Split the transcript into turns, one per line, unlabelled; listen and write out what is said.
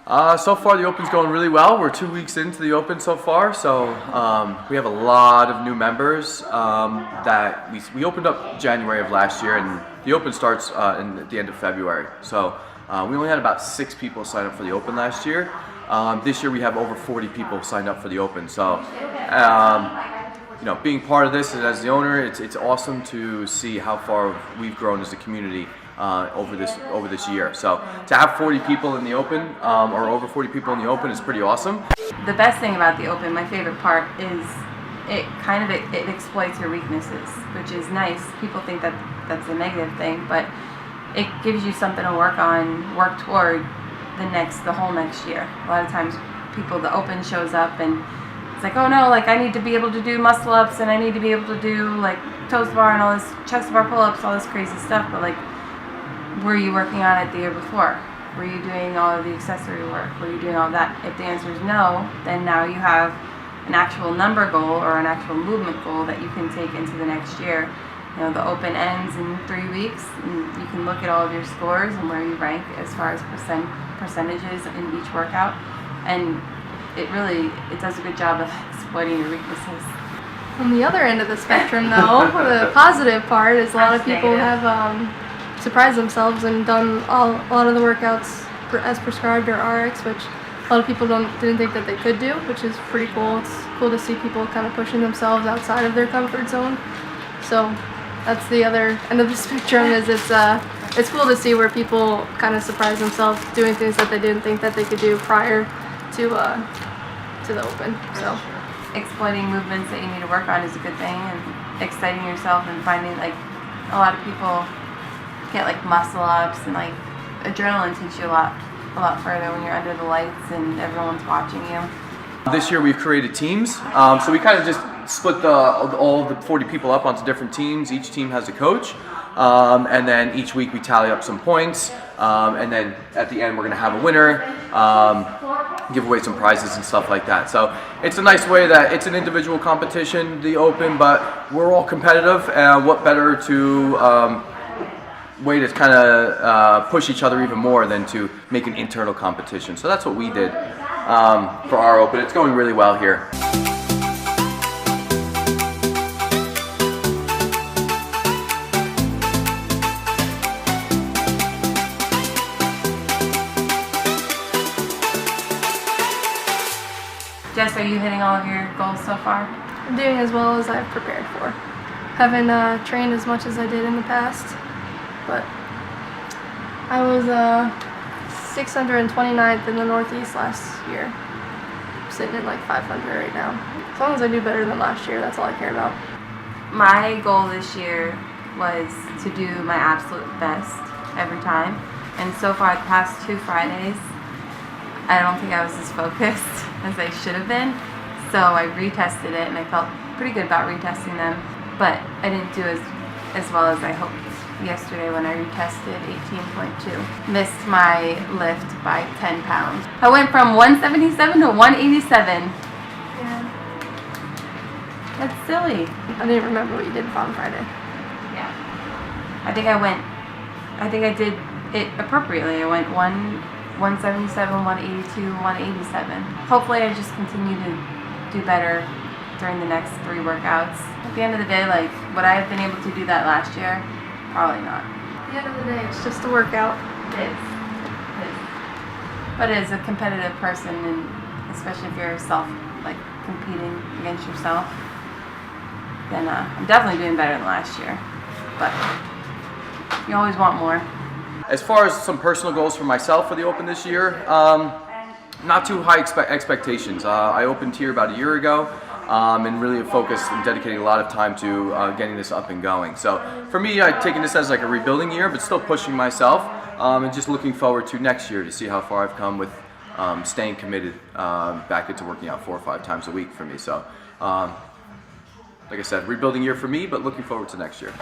So far the Open's going really well. We're 2 weeks into the Open so far, so we have a lot of new members that we opened up January of last year, and the Open starts at the end of February. So we only had about 6 people sign up for the Open last year. This year we have over 40 people signed up for the Open. So you know, being part of this as the owner, it's awesome to see how far we've grown as a community over this year. So to have 40 people in the Open, or over 40 people in the Open, is pretty awesome.
The best thing about the Open, my favorite part, is it exploits your weaknesses, which is nice. People think that that's a negative thing, but it gives you something to work toward the whole next year. A lot of times the Open shows up and it's like, oh no, like I need to be able to do muscle ups and I need to be able to do like toes to bar and all this chest to bar pull ups, all this crazy stuff, but like, were you working on it the year before? Were you doing all of the accessory work? Were you doing all of that? If the answer is no, then now you have an actual number goal or an actual movement goal that you can take into the next year. You know, the Open ends in 3 weeks, and you can look at all of your scores and where you rank as far as percentages in each workout, and it does a good job of exploiting your weaknesses.
On the other end of the spectrum, though, the positive part is a lot of people have surprised themselves and done a lot of the workouts as prescribed or RX, which a lot of people didn't think that they could do, which is pretty cool. It's cool to see people kind of pushing themselves outside of their comfort zone. So that's the other end of the spectrum. It's cool to see where people kind of surprise themselves doing things that they didn't think that they could do prior to the Open. So
exploiting movements that you need to work on is a good thing, and exciting yourself and finding, like, a lot of people get like muscle ups, and like adrenaline takes you a lot further when you're under the lights and everyone's watching you.
This year we've created teams, so we kind of just split all of the 40 people up onto different teams. Each team has a coach, and then each week we tally up some points, and then at the end we're going to have a winner, give away some prizes and stuff like that. So it's a nice way that it's an individual competition, the Open, but we're all competitive, and what better to way to kind of push each other even more than to make an internal competition. So that's what we did for our Open. It's going really well here.
Jess, are you hitting all of your goals so far?
I'm doing as well as I've prepared for. Haven't trained as much as I did in the past, but I was 629th in the Northeast last year. I'm sitting at like 500 right now. As long as I do better than last year, that's all I care about.
My goal this year was to do my absolute best every time, and so far the past 2 Fridays, I don't think I was as focused as I should have been. So I retested it, and I felt pretty good about retesting them, but I didn't do as well as I hoped yesterday when I retested 18.2. Missed my lift by 10 pounds. I went from 177 to 187.
Yeah.
That's silly.
I didn't remember what you did on Friday.
Yeah. I think I did it appropriately. I went 177, 182, 187. Hopefully I just continue to do better during the next 3 workouts. At the end of the day, like, would I have been able to do that last year? Probably not.
At the end of the day, it's just a workout.
It is. But as a competitive person, and especially if you're competing against yourself, then I'm definitely doing better than last year. But you always want more.
As far as some personal goals for myself for the Open this year, not too high expectations. I opened here about a year ago, and really focused and dedicating a lot of time to getting this up and going. So for me, I've taken this as like a rebuilding year, but still pushing myself, and just looking forward to next year to see how far I've come with staying committed back into working out 4 or 5 times a week for me. So like I said, rebuilding year for me, but looking forward to next year.